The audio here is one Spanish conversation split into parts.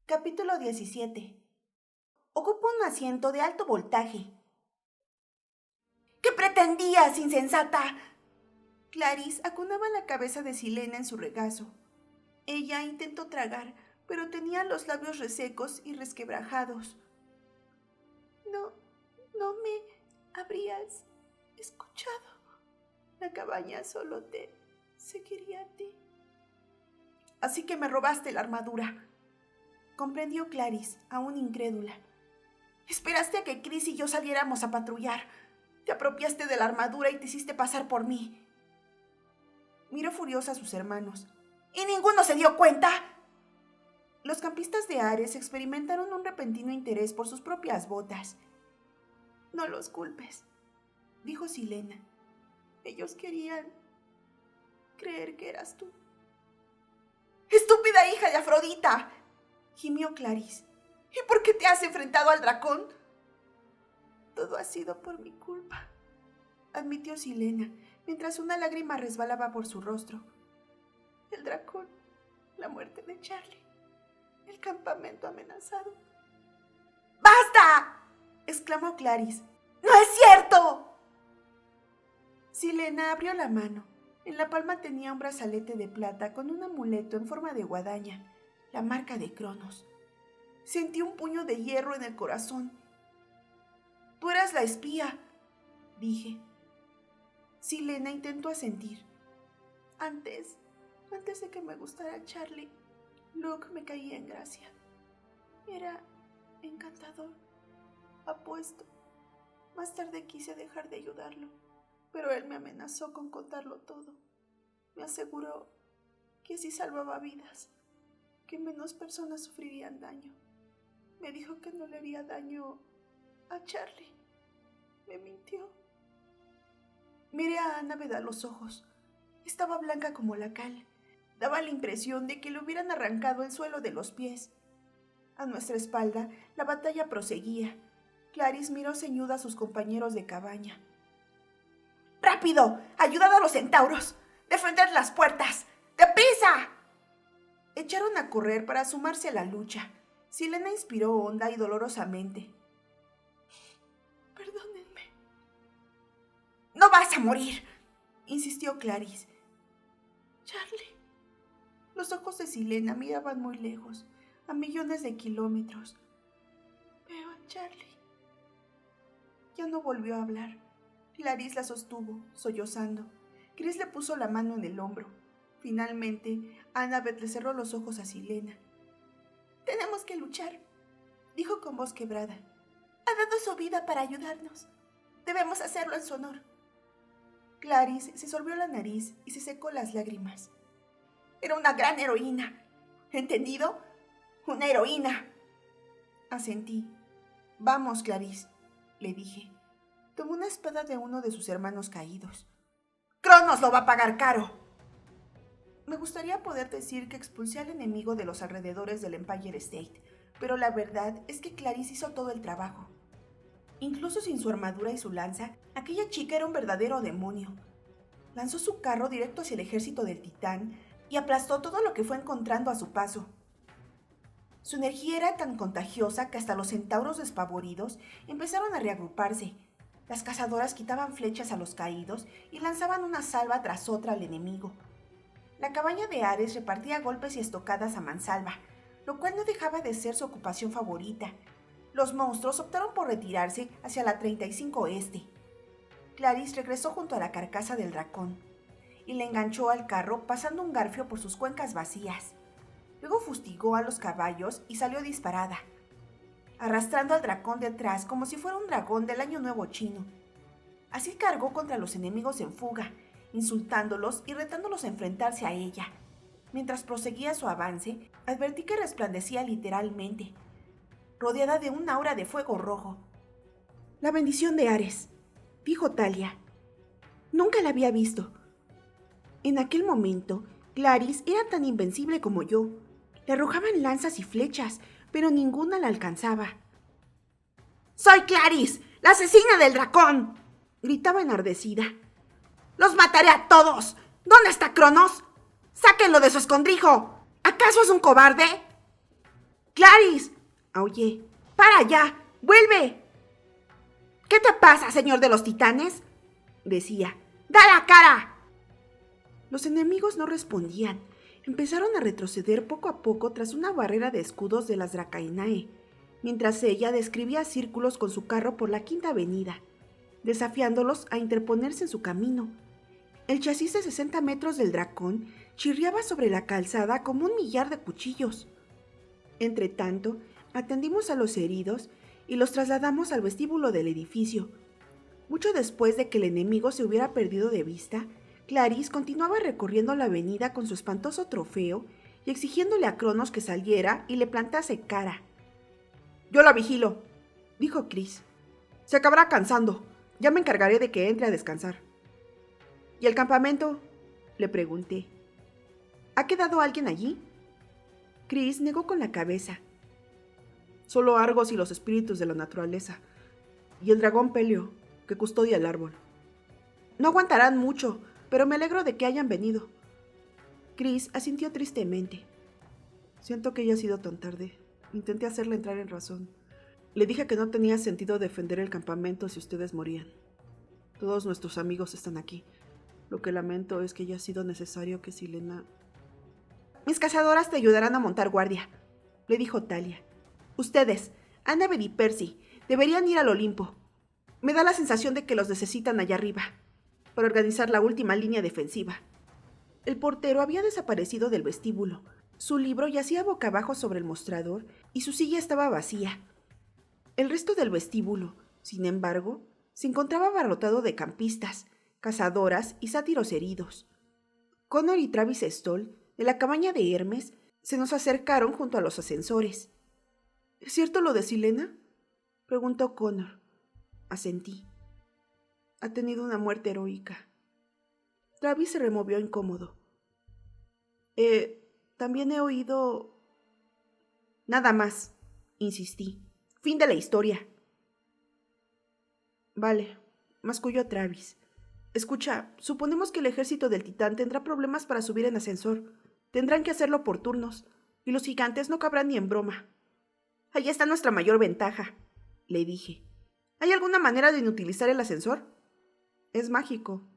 Capítulo 17. Ocupa un asiento de alto voltaje. ¿Qué pretendías, insensata? Clarice acunaba la cabeza de Silena en su regazo. Ella intentó tragar, pero tenía los labios resecos y resquebrajados. No me habrías escuchado. La cabaña solo te seguiría a ti. Así que me robaste la armadura, comprendió Clarice, aún incrédula. Esperaste a que Chris y yo saliéramos a patrullar. Te apropiaste de la armadura y te hiciste pasar por mí. Miró furiosa a sus hermanos. ¿Y ninguno se dio cuenta? Los campistas de Ares experimentaron un repentino interés por sus propias botas. No los culpes, dijo Silena. Ellos querían creer que eras tú. ¡Estúpida hija de Afrodita!, gimió Clarice. ¿Y por qué te has enfrentado al dragón? Todo ha sido por mi culpa, admitió Silena, mientras una lágrima resbalaba por su rostro. El dragón, la muerte de Charlie, el campamento amenazado. ¡Basta!, exclamó Clarice. ¡No es cierto! Silena abrió la mano. En la palma tenía un brazalete de plata con un amuleto en forma de guadaña, la marca de Cronos. Sentí un puño de hierro en el corazón. Tú eras la espía, dije. Silena intentó asentir. Antes de que me gustara Charlie, Luke me caía en gracia. Era encantador, apuesto. Más tarde quise dejar de ayudarlo, pero él me amenazó con contarlo todo. Me aseguró que si salvaba vidas, que menos personas sufrirían daño. Me dijo que no le haría daño a Charlie. Me mintió. Miré a Annabeth a los ojos. Estaba blanca como la cal. Daba la impresión de que le hubieran arrancado el suelo de los pies. A nuestra espalda, la batalla proseguía. Clarice miró ceñuda a sus compañeros de cabaña. ¡Rápido! ¡Ayudad a los centauros! ¡Defended las puertas! ¡Deprisa! Echaron a correr para sumarse a la lucha. Silena inspiró honda y dolorosamente. Perdónenme. ¡No vas a morir!, insistió Clarice. Charlie. Los ojos de Silena miraban muy lejos, a millones de kilómetros. Veo a Charlie. Ya no volvió a hablar. Clarice la sostuvo, sollozando. Chris le puso la mano en el hombro. Finalmente, Annabeth le cerró los ojos a Silena. Tenemos que luchar, dijo con voz quebrada. Ha dado su vida para ayudarnos. Debemos hacerlo en su honor. Clarice se sorbió la nariz y se secó las lágrimas. Era una gran heroína. ¿Entendido? Una heroína. Asentí. Vamos, Clarice, le dije. Tomó una espada de uno de sus hermanos caídos. ¡Cronos lo va a pagar caro! Me gustaría poder decir que expulsé al enemigo de los alrededores del Empire State, pero la verdad es que Clarice hizo todo el trabajo. Incluso sin su armadura y su lanza, aquella chica era un verdadero demonio. Lanzó su carro directo hacia el ejército del Titán y aplastó todo lo que fue encontrando a su paso. Su energía era tan contagiosa que hasta los centauros despavoridos empezaron a reagruparse. Las cazadoras quitaban flechas a los caídos y lanzaban una salva tras otra al enemigo. La cabaña de Ares repartía golpes y estocadas a mansalva, lo cual no dejaba de ser su ocupación favorita. Los monstruos optaron por retirarse hacia la 35 Este. Clarice regresó junto a la carcasa del dragón y le enganchó al carro pasando un garfio por sus cuencas vacías. Luego fustigó a los caballos y salió disparada, arrastrando al dragón detrás como si fuera un dragón del Año Nuevo chino. Así cargó contra los enemigos en fuga, insultándolos y retándolos a enfrentarse a ella. Mientras proseguía su avance, advertí que resplandecía literalmente, rodeada de un aura de fuego rojo. La bendición de Ares, dijo Talia. Nunca la había visto. En aquel momento, Clarice era tan invencible como yo. Le arrojaban lanzas y flechas, pero ninguna la alcanzaba. ¡Soy Clarice, la asesina del dragón!, gritaba enardecida. ¡Los mataré a todos! ¿Dónde está Cronos? ¡Sáquenlo de su escondrijo! ¿Acaso es un cobarde? ¡Clarice!, aullé. ¡Para ya! ¡Vuelve! ¿Qué te pasa, señor de los titanes?, decía. ¡Da la cara! Los enemigos no respondían. Empezaron a retroceder poco a poco tras una barrera de escudos de las Dracaenae, mientras ella describía círculos con su carro por la Quinta Avenida, desafiándolos a interponerse en su camino. El chasis de 60 metros del dracón chirriaba sobre la calzada como un millar de cuchillos. Entretanto, atendimos a los heridos y los trasladamos al vestíbulo del edificio. Mucho después de que el enemigo se hubiera perdido de vista, Clarice continuaba recorriendo la avenida con su espantoso trofeo y exigiéndole a Cronos que saliera y le plantase cara. «Yo la vigilo», dijo Chris. «Se acabará cansando. Ya me encargaré de que entre a descansar». «¿Y el campamento?», le pregunté. «¿Ha quedado alguien allí?». Chris negó con la cabeza. «Solo Argos y los espíritus de la naturaleza, y el dragón Peleo, que custodia el árbol. No aguantarán mucho, pero me alegro de que hayan venido». Chris asintió tristemente. «Siento que ya ha sido tan tarde. Intenté hacerle entrar en razón. Le dije que no tenía sentido defender el campamento si ustedes morían. Todos nuestros amigos están aquí. Lo que lamento es que haya sido necesario que Silena...». «Mis cazadoras te ayudarán a montar guardia», le dijo Talia. «Ustedes, Annabeth y Percy, deberían ir al Olimpo. Me da la sensación de que los necesitan allá arriba, para organizar la última línea defensiva». El portero había desaparecido del vestíbulo. Su libro yacía boca abajo sobre el mostrador y su silla estaba vacía. El resto del vestíbulo, sin embargo, se encontraba abarrotado de campistas, cazadoras y sátiros heridos. Connor y Travis Stoll, de la cabaña de Hermes, se nos acercaron junto a los ascensores. «¿Es cierto lo de Silena?», preguntó Connor. Asentí. «Ha tenido una muerte heroica». Travis se removió incómodo. También he oído...». «Nada más», insistí. «Fin de la historia». «Vale», masculló Travis. «Escucha, suponemos que el ejército del titán tendrá problemas para subir en ascensor. Tendrán que hacerlo por turnos, y los gigantes no cabrán ni en broma». «Ahí está nuestra mayor ventaja», le dije. «¿Hay alguna manera de inutilizar el ascensor?». «Es mágico»,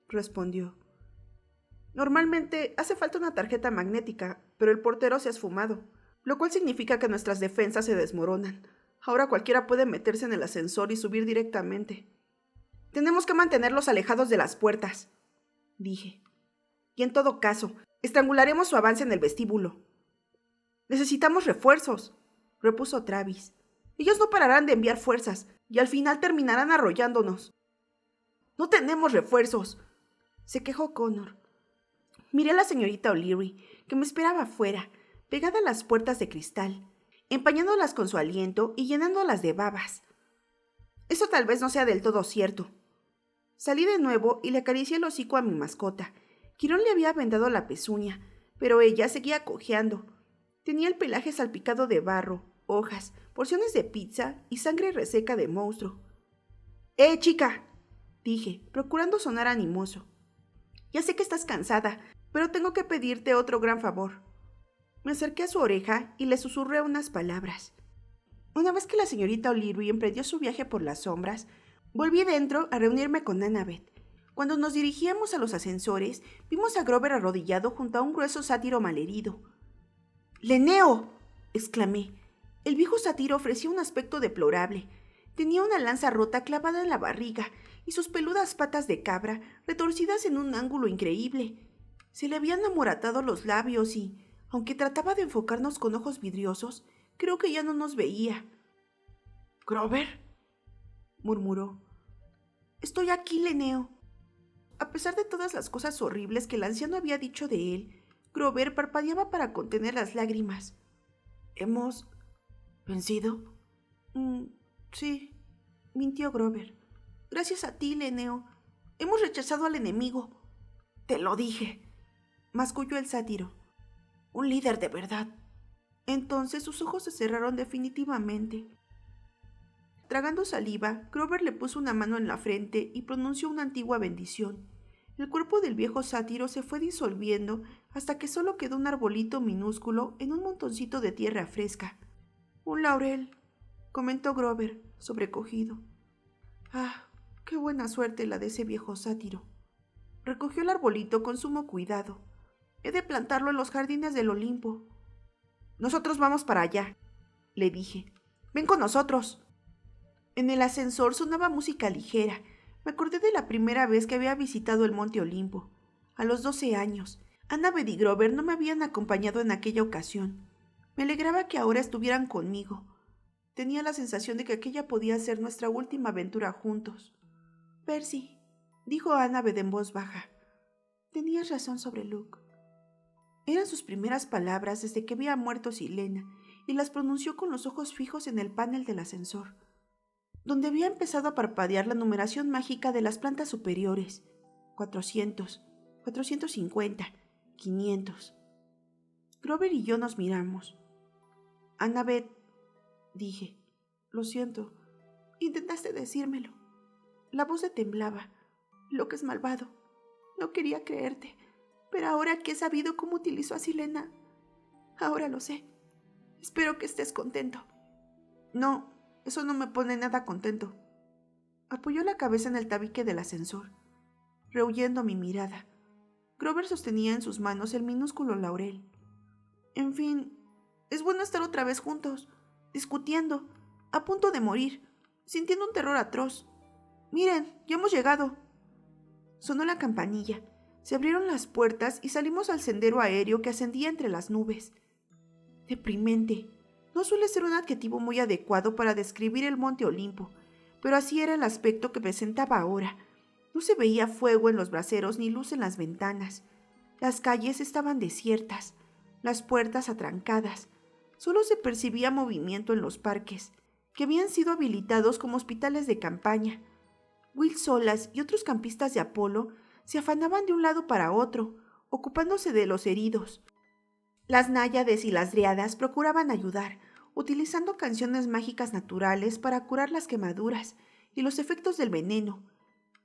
respondió. «Normalmente hace falta una tarjeta magnética, pero el portero se ha esfumado, lo cual significa que nuestras defensas se desmoronan. Ahora cualquiera puede meterse en el ascensor y subir directamente. Tenemos que mantenerlos alejados de las puertas», dije. «Y en todo caso, estrangularemos su avance en el vestíbulo». «Necesitamos refuerzos», repuso Travis. «Ellos no pararán de enviar fuerzas, y al final terminarán arrollándonos». «No tenemos refuerzos», se quejó Connor. Miré a la señorita O'Leary, que me esperaba afuera, pegada a las puertas de cristal, empañándolas con su aliento y llenándolas de babas. Eso tal vez no sea del todo cierto. Salí de nuevo y le acaricié el hocico a mi mascota. Quirón le había vendado la pezuña, pero ella seguía cojeando. Tenía el pelaje salpicado de barro, hojas, porciones de pizza y sangre reseca de monstruo. Chica!, dije, procurando sonar animoso. «Ya sé que estás cansada, pero tengo que pedirte otro gran favor». Me acerqué a su oreja y le susurré unas palabras. Una vez que la señorita O'Leary emprendió su viaje por las sombras, volví dentro a reunirme con Annabeth. Cuando nos dirigíamos a los ascensores, vimos a Grover arrodillado junto a un grueso sátiro malherido. «¡Leneo!», exclamé. El viejo sátiro ofrecía un aspecto deplorable. Tenía una lanza rota clavada en la barriga y sus peludas patas de cabra retorcidas en un ángulo increíble. Se le habían amoratado los labios y, aunque trataba de enfocarnos con ojos vidriosos, creo que ya no nos veía. «¿Grover?», murmuró. «Estoy aquí, Leneo». A pesar de todas las cosas horribles que el anciano había dicho de él, Grover parpadeaba para contener las lágrimas. «¿Hemos vencido?» Sí», mintió Grover. «Gracias a ti, Leneo. Hemos rechazado al enemigo». «Te lo dije», masculló el sátiro. «Un líder de verdad». Entonces sus ojos se cerraron definitivamente. Tragando saliva, Grover le puso una mano en la frente y pronunció una antigua bendición. El cuerpo del viejo sátiro se fue disolviendo hasta que solo quedó un arbolito minúsculo en un montoncito de tierra fresca. Un laurel, comentó Grover, sobrecogido. Ah, qué buena suerte la de ese viejo sátiro. Recogió el arbolito con sumo cuidado. He de plantarlo en los jardines del Olimpo. Nosotros vamos para allá, le dije. Ven con nosotros. En el ascensor sonaba música ligera. Me acordé de la primera vez que había visitado el Monte Olimpo. A los 12 años, Annabeth y Grover no me habían acompañado en aquella ocasión. Me alegraba que ahora estuvieran conmigo. Tenía la sensación de que aquella podía ser nuestra última aventura juntos. Percy, dijo Annabeth en voz baja, tenías razón sobre Luke. Eran sus primeras palabras desde que había muerto Silena, y las pronunció con los ojos fijos en el panel del ascensor, donde había empezado a parpadear la numeración mágica de las plantas superiores. 400, 450, 500. Grover y yo nos miramos. Annabeth, dije, lo siento, intentaste decírmelo. La voz le temblaba. Locke es malvado. No quería creerte, pero ahora que he sabido cómo utilizó a Silena, ahora lo sé. Espero que estés contento. No, eso no me pone nada contento. Apoyó la cabeza en el tabique del ascensor, rehuyendo mi mirada. Grover sostenía en sus manos el minúsculo laurel. En fin, es bueno estar otra vez juntos, discutiendo, a punto de morir, sintiendo un terror atroz. Miren, ya hemos llegado. Sonó la campanilla, se abrieron las puertas y salimos al sendero aéreo que ascendía entre las nubes. Deprimente. No suele ser un adjetivo muy adecuado para describir el Monte Olimpo, pero así era el aspecto que presentaba ahora. No se veía fuego en los braseros ni luz en las ventanas. Las calles estaban desiertas, las puertas atrancadas. Solo se percibía movimiento en los parques, que habían sido habilitados como hospitales de campaña. Will Solas y otros campistas de Apolo se afanaban de un lado para otro, ocupándose de los heridos. Las náyades y las dríadas procuraban ayudar, utilizando canciones mágicas naturales para curar las quemaduras y los efectos del veneno.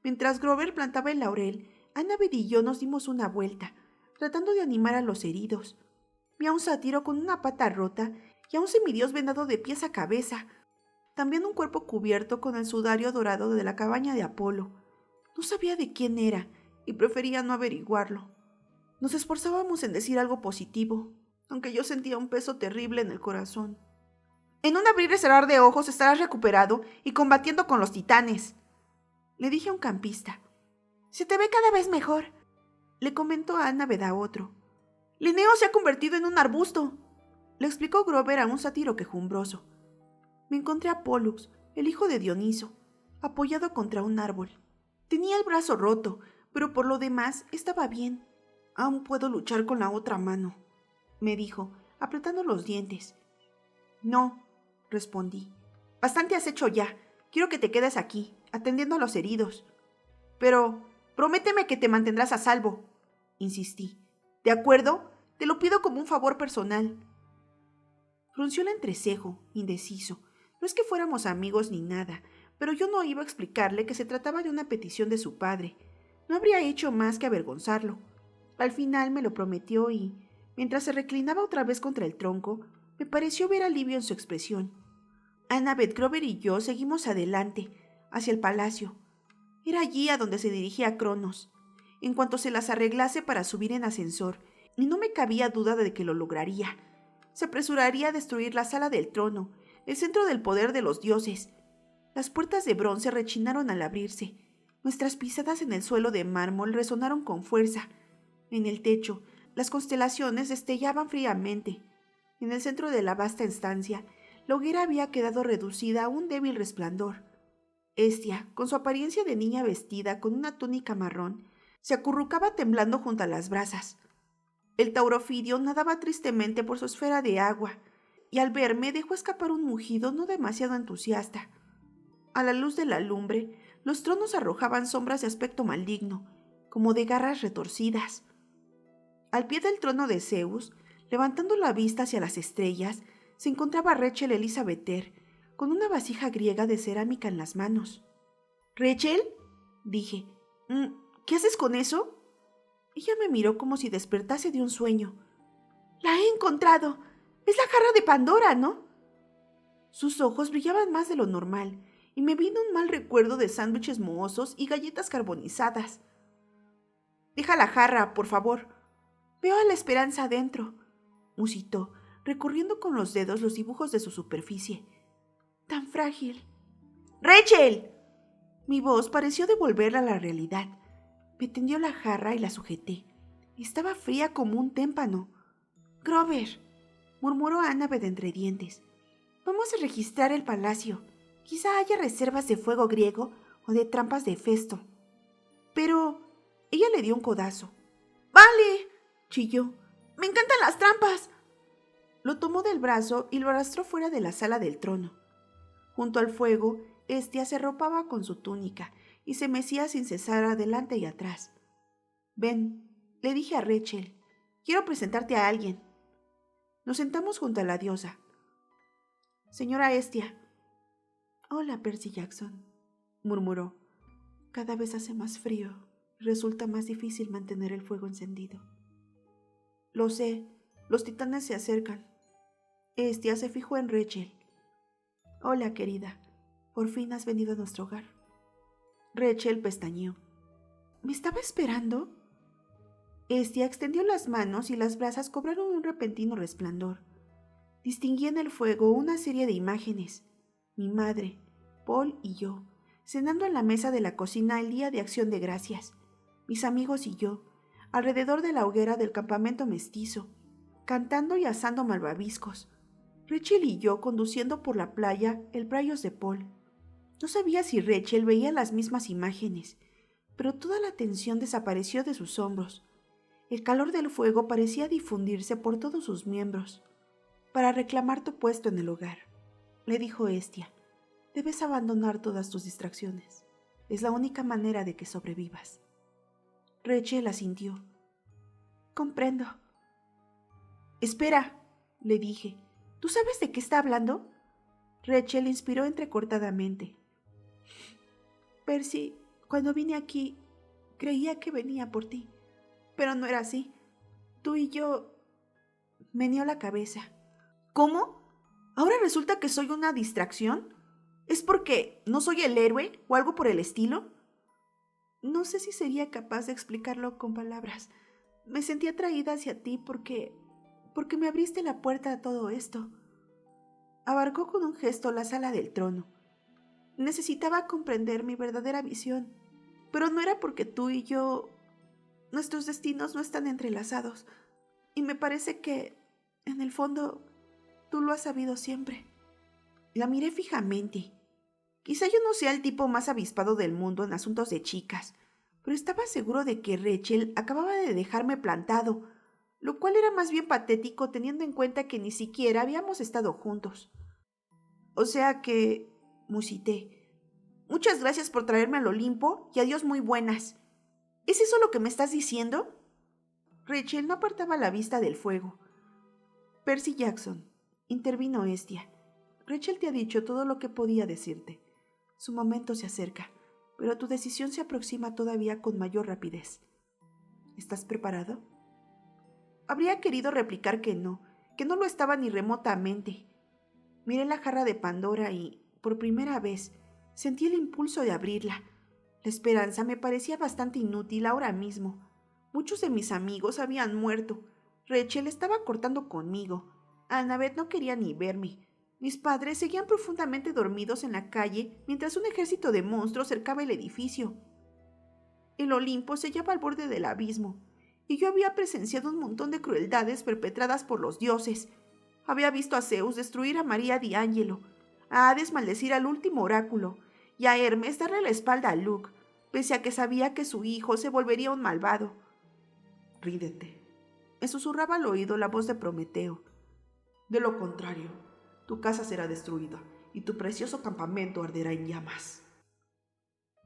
Mientras Grover plantaba el laurel, Annabeth y yo nos dimos una vuelta, tratando de animar a los heridos. Vi a un sátiro con una pata rota y a un semidios vendado de pies a cabeza, también un cuerpo cubierto con el sudario dorado de la cabaña de Apolo. No sabía de quién era y prefería no averiguarlo. Nos esforzábamos en decir algo positivo, aunque yo sentía un peso terrible en el corazón. En un abrir y cerrar de ojos estarás recuperado y combatiendo con los titanes, le dije a un campista. Se te ve cada vez mejor, le comentó a Annabeth a otro. Linneo se ha convertido en un arbusto, le explicó Grover a un sátiro quejumbroso. Me encontré a Pollux, el hijo de Dioniso, apoyado contra un árbol. Tenía el brazo roto, pero por lo demás estaba bien. Aún puedo luchar con la otra mano, me dijo, apretando los dientes. No, respondí. Bastante has hecho ya. Quiero que te quedes aquí, atendiendo a los heridos. Pero prométeme que te mantendrás a salvo, insistí. ¿De acuerdo? Te lo pido como un favor personal. Frunció el entrecejo, indeciso. No es que fuéramos amigos ni nada, pero yo no iba a explicarle que se trataba de una petición de su padre. No habría hecho más que avergonzarlo. Al final me lo prometió y, mientras se reclinaba otra vez contra el tronco, me pareció ver alivio en su expresión. Annabeth, Grover y yo seguimos adelante, hacia el palacio. Era allí a donde se dirigía Cronos, en cuanto se las arreglase para subir en ascensor, y no me cabía duda de que lo lograría. Se apresuraría a destruir la sala del trono, el centro del poder de los dioses. Las puertas de bronce rechinaron al abrirse. Nuestras pisadas en el suelo de mármol resonaron con fuerza. En el techo, las constelaciones destellaban fríamente. En el centro de la vasta estancia, la hoguera había quedado reducida a un débil resplandor. Hestia, con su apariencia de niña vestida con una túnica marrón, se acurrucaba temblando junto a las brasas. El taurofidio nadaba tristemente por su esfera de agua, y al verme dejó escapar un mugido no demasiado entusiasta. A la luz de la lumbre, los tronos arrojaban sombras de aspecto maligno, como de garras retorcidas. Al pie del trono de Zeus, levantando la vista hacia las estrellas, se encontraba Rachel Elizabether, con una vasija griega de cerámica en las manos. —¿Rachel? —dije. ¿Qué haces con eso? Ella me miró como si despertase de un sueño. —La he encontrado. Es la jarra de Pandora, ¿no? Sus ojos brillaban más de lo normal y me vino un mal recuerdo de sándwiches mohosos y galletas carbonizadas. «Deja la jarra, por favor. Veo a la esperanza adentro», musitó, recorriendo con los dedos los dibujos de su superficie. «Tan frágil». «¡Rachel!». Mi voz pareció devolverla a la realidad. Me tendió la jarra y la sujeté. Estaba fría como un témpano. «Grover», murmuró Annabeth entre dientes. «Vamos a registrar el palacio. Quizá haya reservas de fuego griego o de trampas de Festo». «Pero…». Ella le dio un codazo. «¡Vale!», chilló. «¡Me encantan las trampas!». Lo tomó del brazo y lo arrastró fuera de la sala del trono. Junto al fuego, Estia se arropaba con su túnica y se mecía sin cesar adelante y atrás. «Ven», le dije a Rachel. «Quiero presentarte a alguien». Nos sentamos junto a la diosa. «Señora Estia». «Hola, Percy Jackson», murmuró. «Cada vez hace más frío y resulta más difícil mantener el fuego encendido». «Lo sé, los titanes se acercan». Estia se fijó en Rachel. «Hola, querida. Por fin has venido a nuestro hogar». Rachel pestañeó. «¿Me estaba esperando?». Estia extendió las manos y las brasas cobraron un repentino resplandor. Distinguí en el fuego una serie de imágenes. Mi madre, Paul y yo, cenando en la mesa de la cocina el día de Acción de Gracias. Mis amigos y yo, alrededor de la hoguera del campamento mestizo, cantando y asando malvaviscos. Rachel y yo conduciendo por la playa el Prayos de Paul. No sabía si Rachel veía las mismas imágenes, pero toda la tensión desapareció de sus hombros. El calor del fuego parecía difundirse por todos sus miembros. «Para reclamar tu puesto en el hogar», le dijo Estia, «debes abandonar todas tus distracciones. Es la única manera de que sobrevivas». Rachel asintió. «Comprendo». «Espera», le dije. «¿Tú sabes de qué está hablando?». Rachel inspiró entrecortadamente. «Percy, cuando vine aquí, creía que venía por ti, pero no era así. Tú y yo…». Meneó la cabeza. «¿Cómo? ¿Ahora resulta que soy una distracción? ¿Es porque no soy el héroe o algo por el estilo?». No sé si sería capaz de explicarlo con palabras. Me sentí atraída hacia ti porque me abriste la puerta a todo esto. Abarcó con un gesto la sala del trono. Necesitaba comprender mi verdadera visión, pero no era porque tú y yo… Nuestros destinos no están entrelazados, y me parece que, en el fondo, tú lo has sabido siempre». La miré fijamente. Quizá yo no sea el tipo más avispado del mundo en asuntos de chicas, pero estaba seguro de que Rachel acababa de dejarme plantado, lo cual era más bien patético teniendo en cuenta que ni siquiera habíamos estado juntos. «O sea que…», musité. «Muchas gracias por traerme al Olimpo y adiós muy buenas. ¿Es eso lo que me estás diciendo?». Rachel no apartaba la vista del fuego. «Percy Jackson», intervino Estia. «Rachel te ha dicho todo lo que podía decirte. Su momento se acerca, pero tu decisión se aproxima todavía con mayor rapidez. ¿Estás preparado?». Habría querido replicar que no lo estaba ni remotamente. Miré la jarra de Pandora y, por primera vez, sentí el impulso de abrirla. La esperanza me parecía bastante inútil ahora mismo. Muchos de mis amigos habían muerto. Rachel estaba cortando conmigo. Annabeth no quería ni verme. Mis padres seguían profundamente dormidos en la calle mientras un ejército de monstruos cercaba el edificio. El Olimpo se hallaba al borde del abismo, y yo había presenciado un montón de crueldades perpetradas por los dioses. Había visto a Zeus destruir a María di Angelo, a Hades maldecir al último oráculo, y a Hermes darle la espalda a Luke, pese a que sabía que su hijo se volvería un malvado. «Rídete», me susurraba al oído la voz de Prometeo. «De lo contrario, tu casa será destruida y tu precioso campamento arderá en llamas».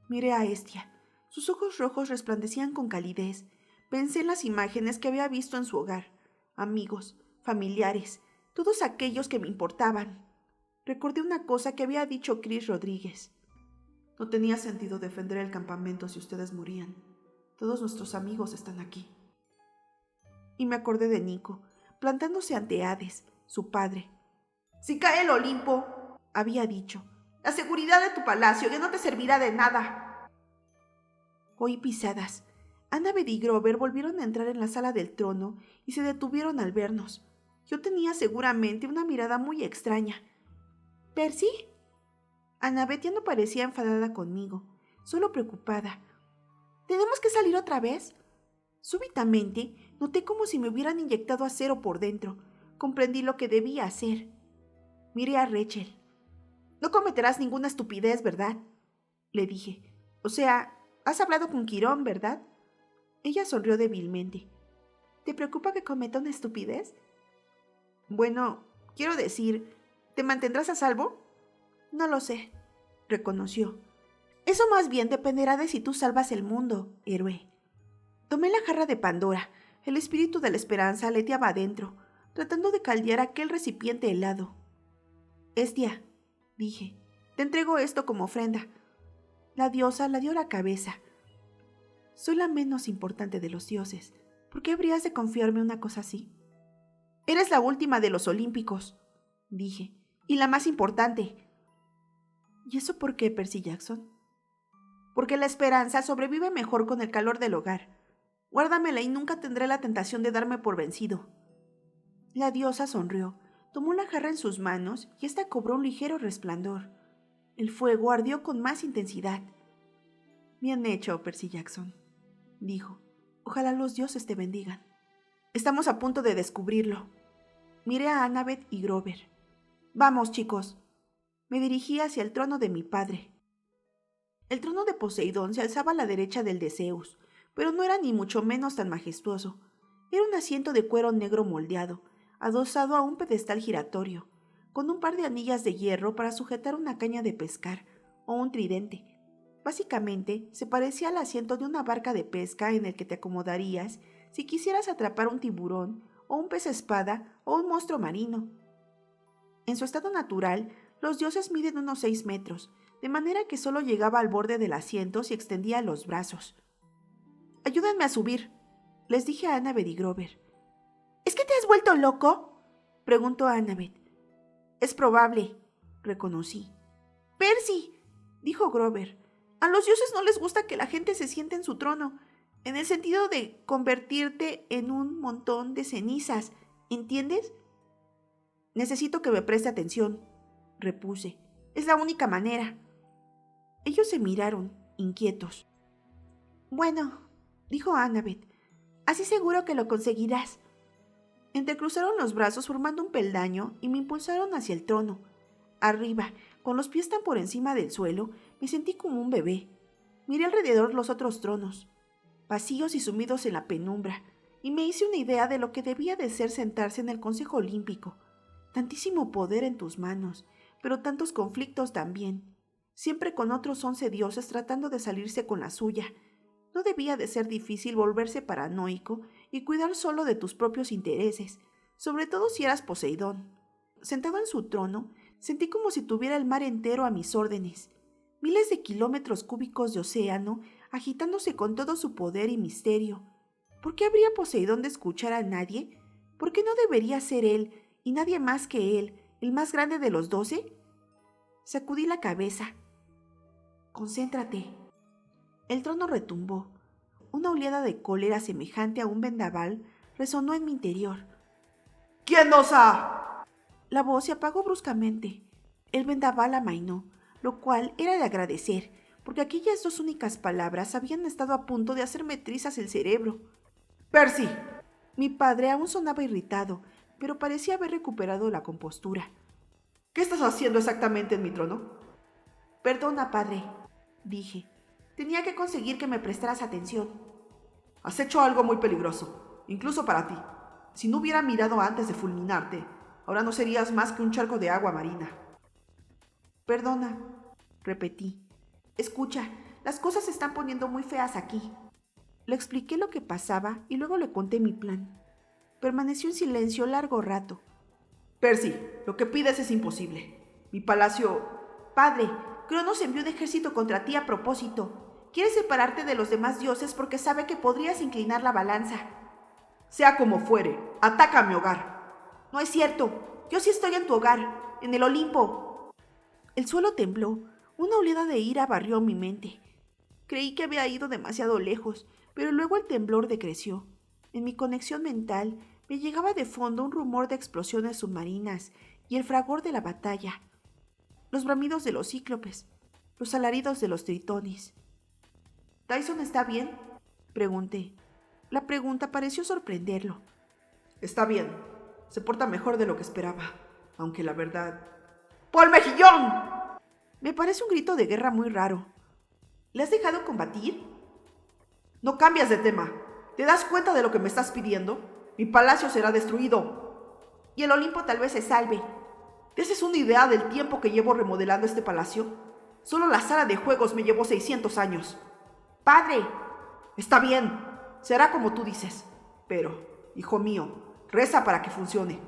Miré a Estia. Sus ojos rojos resplandecían con calidez. Pensé en las imágenes que había visto en su hogar. Amigos, familiares, todos aquellos que me importaban. Recordé una cosa que había dicho Chris Rodríguez. «No tenía sentido defender el campamento si ustedes morían. Todos nuestros amigos están aquí». Y me acordé de Nico, plantándose ante Hades, su padre. «Si cae el Olimpo», había dicho. La seguridad de tu palacio ya no te servirá de nada. Oí pisadas. Annabeth y Grover volvieron a entrar en la sala del trono y se detuvieron al vernos. Yo tenía seguramente una mirada muy extraña. ¿Percy? Annabeth ya no parecía enfadada conmigo, solo preocupada. ¿Tenemos que salir otra vez? Súbitamente noté como si me hubieran inyectado acero por dentro. Comprendí lo que debía hacer. Miré a Rachel. No cometerás ninguna estupidez, ¿verdad? Le dije. O sea, has hablado con Quirón, ¿verdad? Ella sonrió débilmente. ¿Te preocupa que cometa una estupidez? Bueno, quiero decir, ¿te mantendrás a salvo? No lo sé, reconoció. Eso más bien dependerá de si tú salvas el mundo, héroe. Tomé la jarra de Pandora. El espíritu de la esperanza aleteaba adentro, tratando de caldear aquel recipiente helado. Estia, dije, te entrego esto como ofrenda. La diosa la dio la cabeza. Soy la menos importante de los dioses. ¿Por qué habrías de confiarme una cosa así? Eres la última de los olímpicos, dije, y la más importante. ¿Y eso por qué, Percy Jackson? Porque la esperanza sobrevive mejor con el calor del hogar. Guárdamela y nunca tendré la tentación de darme por vencido. La diosa sonrió, tomó la jarra en sus manos y ésta cobró un ligero resplandor. El fuego ardió con más intensidad. Bien hecho, Percy Jackson, dijo. Ojalá los dioses te bendigan. Estamos a punto de descubrirlo. Miré a Annabeth y Grover. Vamos, chicos. Me dirigí hacia el trono de mi padre. El trono de Poseidón se alzaba a la derecha del de Zeus, pero no era ni mucho menos tan majestuoso. Era un asiento de cuero negro moldeado, adosado a un pedestal giratorio, con un par de anillas de hierro para sujetar una caña de pescar o un tridente. Básicamente, se parecía al asiento de una barca de pesca en el que te acomodarías si quisieras atrapar un tiburón o un pez espada o un monstruo marino. En su estado natural, los dioses miden unos 6 metros, de manera que solo llegaba al borde del asiento si extendía los brazos. «Ayúdenme a subir», les dije a Annabeth y Grover. «¿Es que te has vuelto loco?», preguntó Annabeth. «Es probable», reconocí. «Percy», dijo Grover, «a los dioses no les gusta que la gente se siente en su trono, en el sentido de convertirte en un montón de cenizas, ¿entiendes?» «Necesito que me preste atención», repuse. «Es la única manera». Ellos se miraron, inquietos. «Bueno», dijo Annabeth, «así seguro que lo conseguirás». Entrecruzaron los brazos formando un peldaño y me impulsaron hacia el trono. Arriba, con los pies tan por encima del suelo, me sentí como un bebé. Miré alrededor los otros tronos, vacíos y sumidos en la penumbra, y me hice una idea de lo que debía de ser sentarse en el Consejo Olímpico. Tantísimo poder en tus manos, pero tantos conflictos también. Siempre con otros 11 dioses tratando de salirse con la suya. No debía de ser difícil volverse paranoico y cuidar solo de tus propios intereses, sobre todo si eras Poseidón. Sentado en su trono, sentí como si tuviera el mar entero a mis órdenes. Miles de kilómetros cúbicos de océano agitándose con todo su poder y misterio. ¿Por qué habría Poseidón de escuchar a nadie? ¿Por qué no debería ser él, y nadie más que él, el más grande de los 12? Sacudí la cabeza. «Concéntrate». El trono retumbó. Una oleada de cólera semejante a un vendaval resonó en mi interior. «¿Quién osa?». La voz se apagó bruscamente. El vendaval amainó, lo cual era de agradecer, porque aquellas 2 únicas palabras habían estado a punto de hacerme trizas el cerebro. «¡Percy!». Mi padre aún sonaba irritado, pero parecía haber recuperado la compostura. «¿Qué estás haciendo exactamente en mi trono?». «Perdona, padre», dije. «Tenía que conseguir que me prestaras atención». «Has hecho algo muy peligroso, incluso para ti. Si no hubiera mirado antes de fulminarte, ahora no serías más que un charco de agua marina». «Perdona», repetí. «Escucha, las cosas se están poniendo muy feas aquí». Le expliqué lo que pasaba y luego le conté mi plan. Permaneció en silencio largo rato. «Percy, lo que pides es imposible. Mi palacio...». «Padre, Cronos envió un ejército contra ti a propósito. Quiere separarte de los demás dioses porque sabe que podrías inclinar la balanza». «Sea como fuere, ataca a mi hogar». «No es cierto. Yo sí estoy en tu hogar, en el Olimpo». El suelo tembló. Una oleada de ira barrió mi mente. Creí que había ido demasiado lejos, pero luego el temblor decreció. En mi conexión mental me llegaba de fondo un rumor de explosiones submarinas y el fragor de la batalla, los bramidos de los cíclopes, los alaridos de los tritones. ¿Tyson está bien?, pregunté. La pregunta pareció sorprenderlo. Está bien. Se porta mejor de lo que esperaba, aunque la verdad... ¡Paul Mejillón! Me parece un grito de guerra muy raro. ¿Le has dejado combatir? No cambias de tema. ¿Te das cuenta de lo que me estás pidiendo? Mi palacio será destruido. Y el Olimpo tal vez se salve. ¿Te haces una idea del tiempo que llevo remodelando este palacio? Solo la sala de juegos me llevó 600 años. ¡Padre! Está bien. Será como tú dices. Pero, hijo mío, reza para que funcione.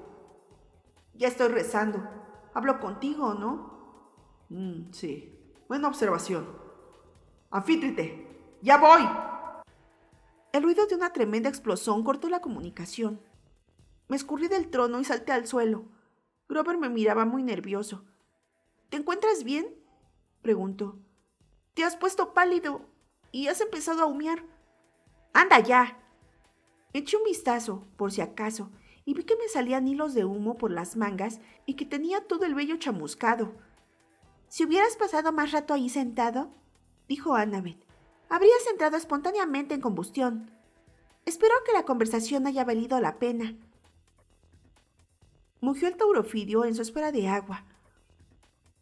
Ya estoy rezando. Hablo contigo, ¿no? Sí. Buena observación. Anfítrite, ¡ya voy! El ruido de una tremenda explosión cortó la comunicación. Me escurrí del trono y salté al suelo. Grover me miraba muy nervioso. ¿Te encuentras bien?, preguntó. Te has puesto pálido y has empezado a humear. ¡Anda ya! Eché un vistazo, por si acaso, y vi que me salían hilos de humo por las mangas y que tenía todo el vello chamuscado. Si hubieras pasado más rato ahí sentado, dijo Annabeth, habrías entrado espontáneamente en combustión. Espero que la conversación haya valido la pena. Mugió el taurofidio en su esfera de agua.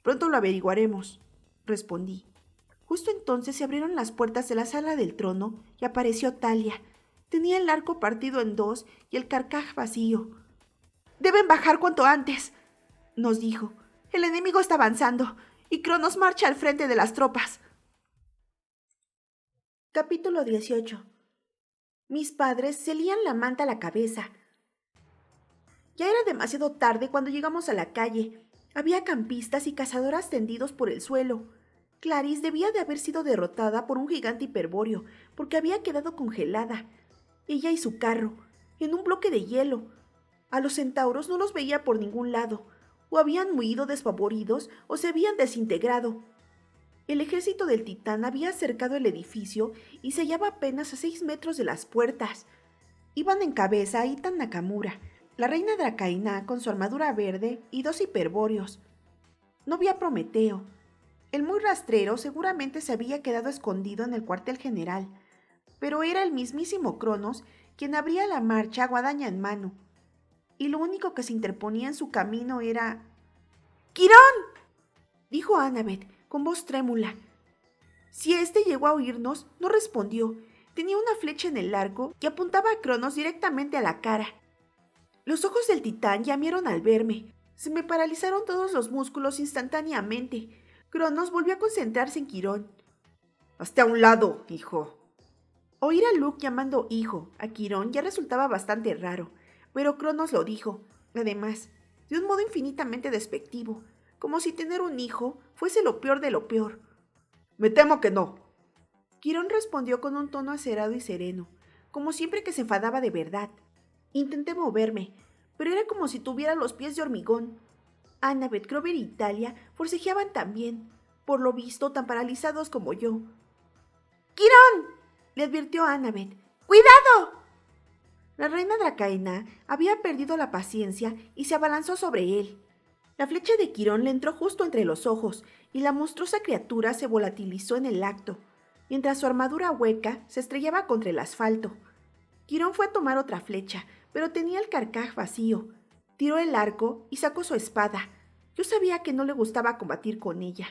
Pronto lo averiguaremos, respondí. Justo entonces se abrieron las puertas de la sala del trono y apareció Talia. Tenía el arco partido en dos y el carcaj vacío. «Deben bajar cuanto antes», nos dijo. «El enemigo está avanzando y Cronos marcha al frente de las tropas». Capítulo 18. Mis padres se lían la manta a la cabeza. Ya era demasiado tarde cuando llegamos a la calle. Había campistas y cazadoras tendidos por el suelo. Clarice debía de haber sido derrotada por un gigante hiperbóreo, porque había quedado congelada. Ella y su carro, en un bloque de hielo. A los centauros no los veía por ningún lado. O habían huido desfavoridos o se habían desintegrado. El ejército del titán había cercado el edificio y se hallaba apenas a 6 metros de las puertas. Iban en cabeza Itan Nakamura, la reina Dracaena con su armadura verde y 2 hiperbóreos. No vi a Prometeo. El muy rastrero seguramente se había quedado escondido en el cuartel general, pero era el mismísimo Cronos quien abría la marcha guadaña en mano. Y lo único que se interponía en su camino era... «¡Quirón!», dijo Annabeth con voz trémula. Si éste llegó a oírnos, no respondió. Tenía una flecha en el arco que apuntaba a Cronos directamente a la cara. Los ojos del titán llamieron al verme. Se me paralizaron todos los músculos instantáneamente. Cronos volvió a concentrarse en Quirón. «Hazte a un lado, hijo». Oír a Luke llamando hijo a Quirón ya resultaba bastante raro, pero Cronos lo dijo, además, de un modo infinitamente despectivo, como si tener un hijo fuese lo peor de lo peor. «Me temo que no». Quirón respondió con un tono acerado y sereno, como siempre que se enfadaba de verdad. Intenté moverme, pero era como si tuviera los pies de hormigón. Annabeth, Grover y Talia forcejeaban también, por lo visto tan paralizados como yo. «¡Quirón!», le advirtió Annabeth. «¡Cuidado!». La reina Dracaena había perdido la paciencia y se abalanzó sobre él. La flecha de Quirón le entró justo entre los ojos y la monstruosa criatura se volatilizó en el acto, mientras su armadura hueca se estrellaba contra el asfalto. Quirón fue a tomar otra flecha, pero tenía el carcaj vacío. Tiró el arco y sacó su espada. Yo sabía que no le gustaba combatir con ella.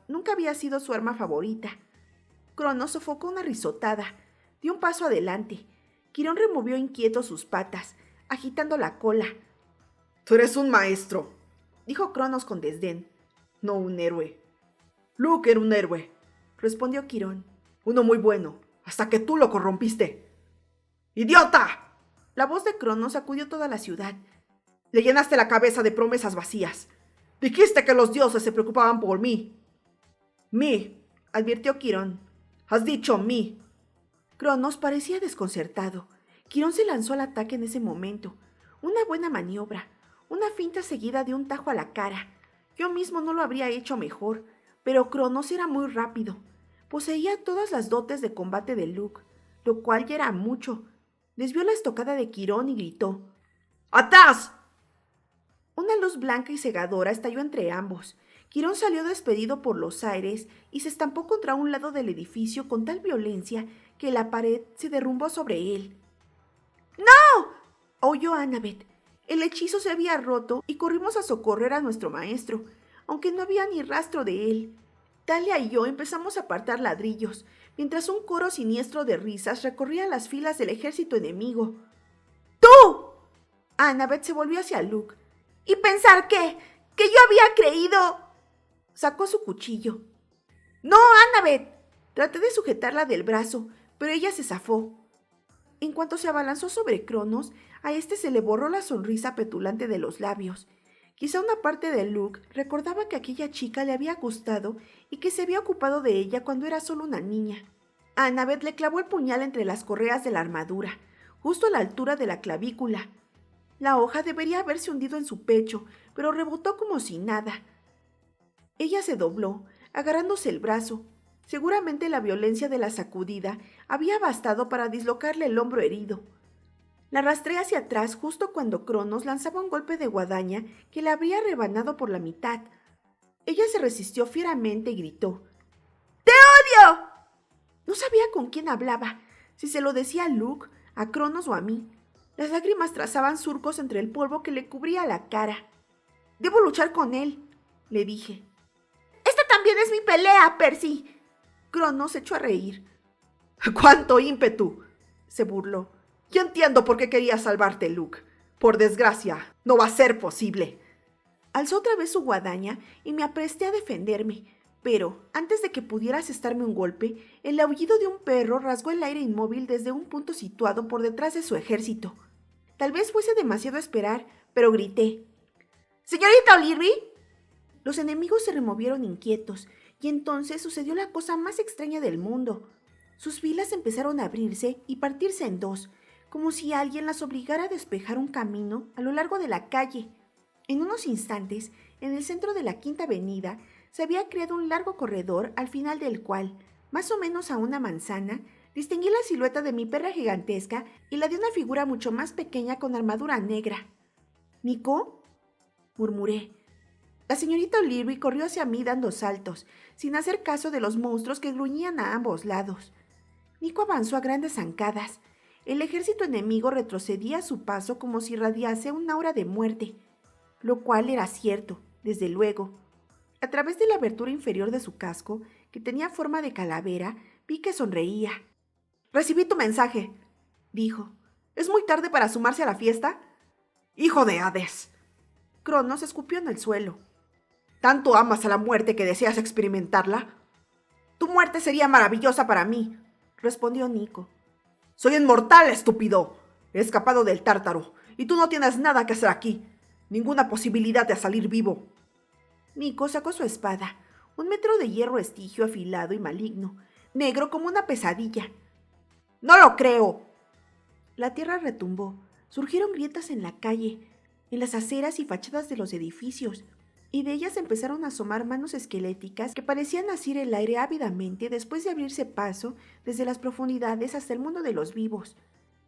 Nunca había sido su arma favorita. Cronos sofocó una risotada. Dio un paso adelante. Quirón removió inquieto sus patas, agitando la cola. «Tú eres un maestro», dijo Cronos con desdén. «No un héroe». «Luke era un héroe», respondió Quirón. «Uno muy bueno, hasta que tú lo corrompiste». «¡Idiota!». La voz de Cronos sacudió toda la ciudad. «Le llenaste la cabeza de promesas vacías. Dijiste que los dioses se preocupaban por mí». «Mí», advirtió Quirón. «Has dicho mí». Cronos parecía desconcertado. Quirón se lanzó al ataque en ese momento. Una buena maniobra. Una finta seguida de un tajo a la cara. Yo mismo no lo habría hecho mejor, pero Cronos era muy rápido. Poseía todas las dotes de combate de Luke, lo cual ya era mucho. Desvió la estocada de Quirón y gritó: ¡Atrás! Una luz blanca y cegadora estalló entre ambos. Quirón salió despedido por los aires y se estampó contra un lado del edificio con tal violencia que la pared se derrumbó sobre él. ¡No! Aulló Annabeth. El hechizo se había roto y corrimos a socorrer a nuestro maestro, aunque no había ni rastro de él. Talia y yo empezamos a apartar ladrillos, mientras un coro siniestro de risas recorría las filas del ejército enemigo. ¡Tú! Annabeth se volvió hacia Luke. ¿Y pensar qué? ¡Que yo había creído! Sacó su cuchillo. ¡No, Annabeth! Traté de sujetarla del brazo, pero ella se zafó. En cuanto se abalanzó sobre Cronos, a este se le borró la sonrisa petulante de los labios. Quizá una parte de Luke recordaba que aquella chica le había gustado y que se había ocupado de ella cuando era solo una niña. Annabeth le clavó el puñal entre las correas de la armadura, justo a la altura de la clavícula. La hoja debería haberse hundido en su pecho, pero rebotó como si nada. Ella se dobló, agarrándose el brazo. Seguramente la violencia de la sacudida había bastado para dislocarle el hombro herido. La arrastré hacia atrás justo cuando Cronos lanzaba un golpe de guadaña que la habría rebanado por la mitad. Ella se resistió fieramente y gritó: ¡Te odio! No sabía con quién hablaba, si se lo decía a Luke, a Cronos o a mí. Las lágrimas trazaban surcos entre el polvo que le cubría la cara. «Debo luchar con él», le dije. «Esta también es mi pelea, Percy». Cronos se echó a reír. «¡Cuánto ímpetu!», se burló. «Yo entiendo por qué querías salvarte, Luke. Por desgracia, no va a ser posible». Alzó otra vez su guadaña y me apresté a defenderme, pero antes de que pudiera asestarme un golpe, el aullido de un perro rasgó el aire inmóvil desde un punto situado por detrás de su ejército. Tal vez fuese demasiado esperar, pero grité: «¡Señorita O'Leary!». Los enemigos se removieron inquietos, y entonces sucedió la cosa más extraña del mundo. Sus filas empezaron a abrirse y partirse en dos, como si alguien las obligara a despejar un camino a lo largo de la calle. En unos instantes, en el centro de la Quinta Avenida, se había creado un largo corredor al final del cual, más o menos a una manzana, distinguí la silueta de mi perra gigantesca y la de una figura mucho más pequeña con armadura negra. «¿Nico?», murmuré. La señorita O'Leary corrió hacia mí dando saltos, sin hacer caso de los monstruos que gruñían a ambos lados. Nico avanzó a grandes zancadas. El ejército enemigo retrocedía a su paso como si irradiase un aura de muerte, lo cual era cierto, desde luego. A través de la abertura inferior de su casco, que tenía forma de calavera, vi que sonreía. «Recibí tu mensaje», dijo. «¿Es muy tarde para sumarse a la fiesta?» «¡Hijo de Hades!». Cronos escupió en el suelo. «¿Tanto amas a la muerte que deseas experimentarla?». «Tu muerte sería maravillosa para mí», respondió Nico. «Soy inmortal, estúpido. He escapado del Tártaro, y tú no tienes nada que hacer aquí. Ninguna posibilidad de salir vivo». Nico sacó su espada, un metro de hierro estigio afilado y maligno, negro como una pesadilla. «¡No lo creo!». La tierra retumbó. Surgieron grietas en la calle, en las aceras y fachadas de los edificios, y de ellas empezaron a asomar manos esqueléticas que parecían asir el aire ávidamente después de abrirse paso desde las profundidades hasta el mundo de los vivos.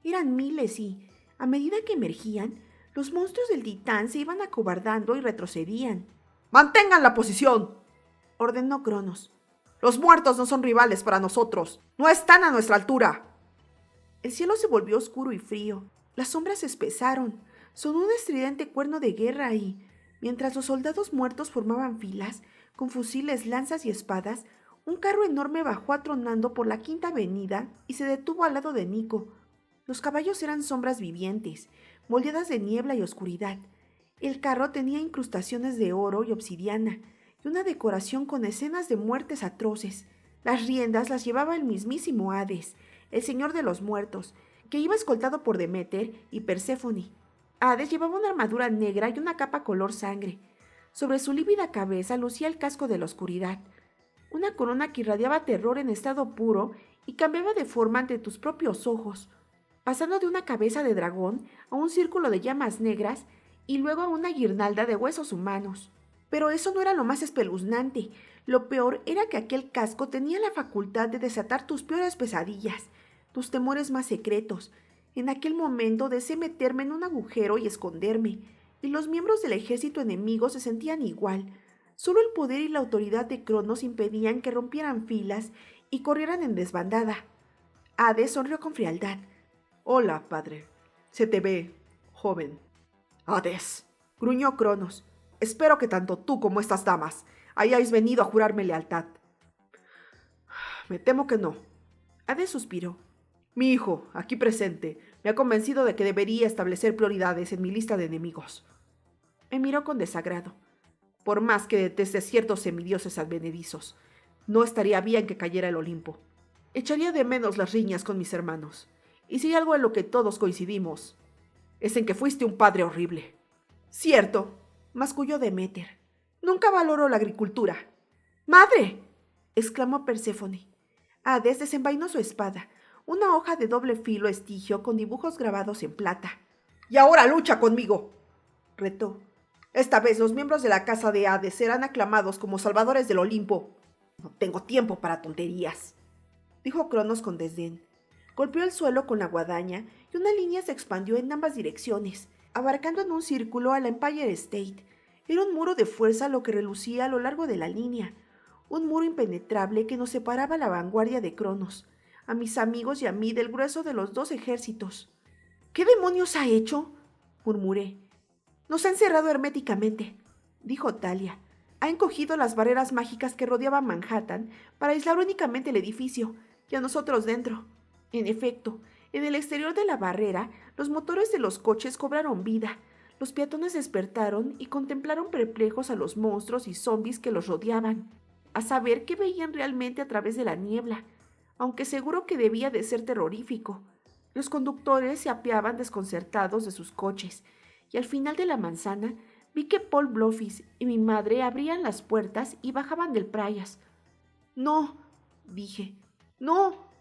Eran miles y, a medida que emergían, los monstruos del Titán se iban acobardando y retrocedían. «¡Mantengan la posición!», ordenó Cronos. «Los muertos no son rivales para nosotros. No están a nuestra altura». El cielo se volvió oscuro y frío. Las sombras se espesaron. Sonó un estridente cuerno de guerra y, mientras los soldados muertos formaban filas, con fusiles, lanzas y espadas, un carro enorme bajó atronando por la Quinta Avenida y se detuvo al lado de Nico. Los caballos eran sombras vivientes, moldeadas de niebla y oscuridad. El carro tenía incrustaciones de oro y obsidiana, y una decoración con escenas de muertes atroces. Las riendas las llevaba el mismísimo Hades, el señor de los muertos, que iba escoltado por Deméter y Perséfone. Hades llevaba una armadura negra y una capa color sangre. Sobre su lívida cabeza lucía el casco de la oscuridad, una corona que irradiaba terror en estado puro y cambiaba de forma ante tus propios ojos, pasando de una cabeza de dragón a un círculo de llamas negras y luego a una guirnalda de huesos humanos. Pero eso no era lo más espeluznante. Lo peor era que aquel casco tenía la facultad de desatar tus peores pesadillas, tus temores más secretos. En aquel momento deseé meterme en un agujero y esconderme, y los miembros del ejército enemigo se sentían igual. Solo el poder y la autoridad de Cronos impedían que rompieran filas y corrieran en desbandada. Hades sonrió con frialdad. Hola, padre. Se te ve joven. Hades, gruñó Cronos. Espero que tanto tú como estas damas hayáis venido a jurarme lealtad. Me temo que no. Hades suspiró. Mi hijo, aquí presente, me ha convencido de que debería establecer prioridades en mi lista de enemigos. Me miró con desagrado. Por más que deteste ciertos semidioses advenedizos, no estaría bien que cayera el Olimpo. Echaría de menos las riñas con mis hermanos. Y si hay algo en lo que todos coincidimos, es en que fuiste un padre horrible. Cierto, masculló Deméter. Nunca valoró la agricultura. ¡Madre!, exclamó Perséfone. Hades desenvainó su espada, una hoja de doble filo estigio con dibujos grabados en plata. ¡Y ahora lucha conmigo!, retó. Esta vez los miembros de la casa de Hades serán aclamados como salvadores del Olimpo. No tengo tiempo para tonterías, dijo Cronos con desdén. Golpeó el suelo con la guadaña y una línea se expandió en ambas direcciones, abarcando en un círculo a la Empire State. Era un muro de fuerza lo que relucía a lo largo de la línea, un muro impenetrable que nos separaba a la vanguardia de Cronos, a mis amigos y a mí del grueso de los dos ejércitos. ¿Qué demonios ha hecho?, murmuré. Nos ha encerrado herméticamente, dijo Talia. Ha encogido las barreras mágicas que rodeaban Manhattan para aislar únicamente el edificio y a nosotros dentro. En efecto, en el exterior de la barrera, los motores de los coches cobraron vida. Los peatones despertaron y contemplaron perplejos a los monstruos y zombis que los rodeaban, a saber qué veían realmente a través de la niebla, aunque seguro que debía de ser terrorífico. Los conductores se apeaban desconcertados de sus coches, y al final de la manzana vi que Paul Bluffis y mi madre abrían las puertas y bajaban del Praias. «No», dije, «no».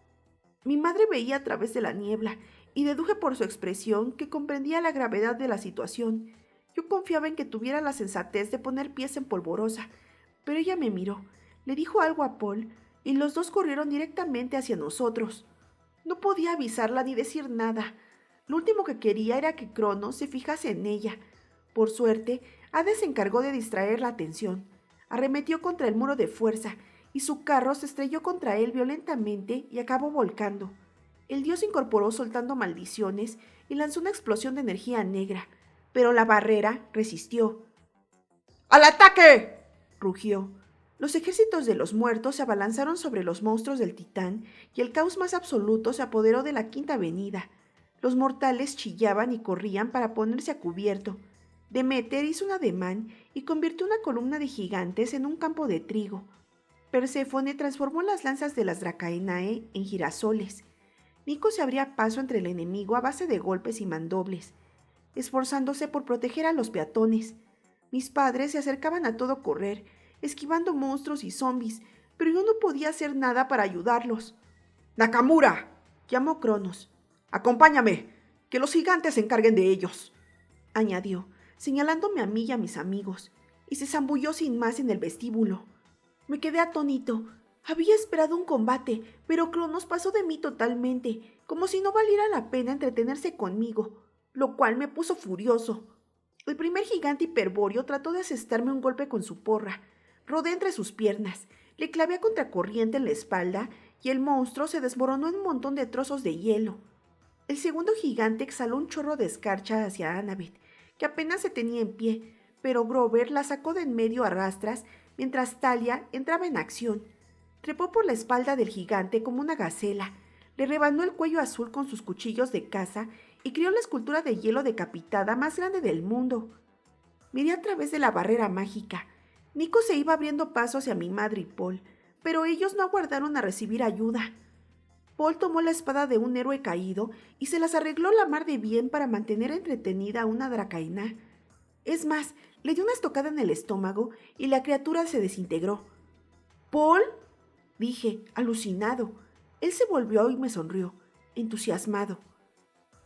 Mi madre veía a través de la niebla, y deduje por su expresión que comprendía la gravedad de la situación. Yo confiaba en que tuviera la sensatez de poner pies en polvorosa, pero ella me miró, le dijo algo a Paul, y los dos corrieron directamente hacia nosotros. No podía avisarla ni decir nada. Lo último que quería era que Cronos se fijase en ella. Por suerte, Hades se encargó de distraer la atención. Arremetió contra el muro de fuerza, y su carro se estrelló contra él violentamente y acabó volcando. El dios se incorporó soltando maldiciones y lanzó una explosión de energía negra, pero la barrera resistió. ¡Al ataque!, rugió. Los ejércitos de los muertos se abalanzaron sobre los monstruos del Titán y el caos más absoluto se apoderó de la Quinta Avenida. Los mortales chillaban y corrían para ponerse a cubierto. Deméter hizo un ademán y convirtió una columna de gigantes en un campo de trigo. Perséfone transformó las lanzas de las Dracaenae en girasoles. Nico se abría paso entre el enemigo a base de golpes y mandobles, esforzándose por proteger a los peatones. Mis padres se acercaban a todo correr, esquivando monstruos y zombis, pero yo no podía hacer nada para ayudarlos. «¡Nakamura!», llamó Cronos. «Acompáñame, que los gigantes se encarguen de ellos», añadió, señalándome a mí y a mis amigos, y se zambulló sin más en el vestíbulo. Me quedé atónito. Había esperado un combate, pero Cronos pasó de mí totalmente, como si no valiera la pena entretenerse conmigo, lo cual me puso furioso. El primer gigante hiperbóreo trató de asestarme un golpe con su porra. Rodé entre sus piernas, le clavé a contracorriente en la espalda y el monstruo se desmoronó en un montón de trozos de hielo. El segundo gigante exhaló un chorro de escarcha hacia Annabeth, que apenas se tenía en pie, pero Grover la sacó de en medio a rastras mientras Talia entraba en acción. Trepó por la espalda del gigante como una gacela, le rebanó el cuello azul con sus cuchillos de caza y crió la escultura de hielo decapitada más grande del mundo. Miré a través de la barrera mágica. Nico se iba abriendo paso hacia mi madre y Paul, pero ellos no aguardaron a recibir ayuda. Paul tomó la espada de un héroe caído y se las arregló la mar de bien para mantener entretenida a una dracaena. Es más, le dio una estocada en el estómago y la criatura se desintegró. «¿Paul?», dije, alucinado. Él se volvió y me sonrió, entusiasmado.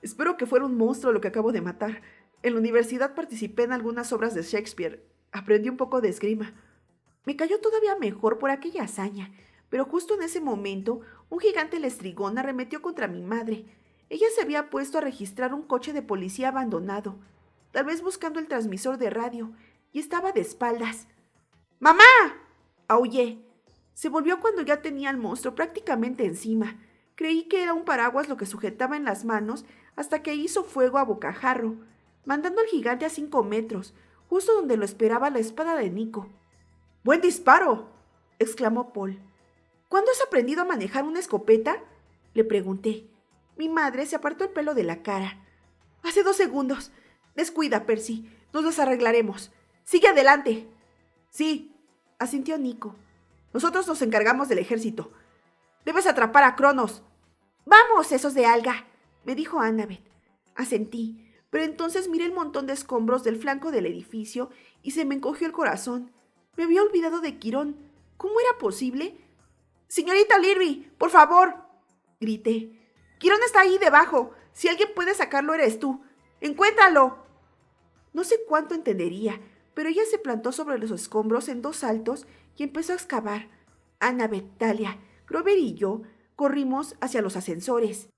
«Espero que fuera un monstruo lo que acabo de matar. En la universidad participé en algunas obras de Shakespeare. Aprendí un poco de esgrima. Me cayó todavía mejor por aquella hazaña, pero justo en ese momento un gigante lestrigón arremetió contra mi madre. Ella se había puesto a registrar un coche de policía abandonado, tal vez buscando el transmisor de radio, y estaba de espaldas. ¡Mamá!, aullé. Se volvió cuando ya tenía al monstruo prácticamente encima. Creí que era un paraguas lo que sujetaba en las manos hasta que hizo fuego a bocajarro, mandando al gigante a 5 metros, justo donde lo esperaba la espada de Nico. ¡Buen disparo!, exclamó Paul. ¿Cuándo has aprendido a manejar una escopeta?, le pregunté. Mi madre se apartó el pelo de la cara. Hace 2 segundos. Descuida, Percy. Nos las arreglaremos. Sigue adelante. Sí, asintió Nico. Nosotros nos encargamos del ejército. Debes atrapar a Cronos. Vamos, esos de alga, me dijo Annabeth. Asentí, pero entonces miré el montón de escombros del flanco del edificio y se me encogió el corazón. Me había olvidado de Quirón. ¿Cómo era posible? Señorita Lirby, por favor, grité. Quirón está ahí debajo. Si alguien puede sacarlo eres tú. ¡Encuéntralo! No sé cuánto entendería, pero ella se plantó sobre los escombros en 2 saltos y empezó a excavar. Annabeth, Talia, Grover y yo corrimos hacia los ascensores.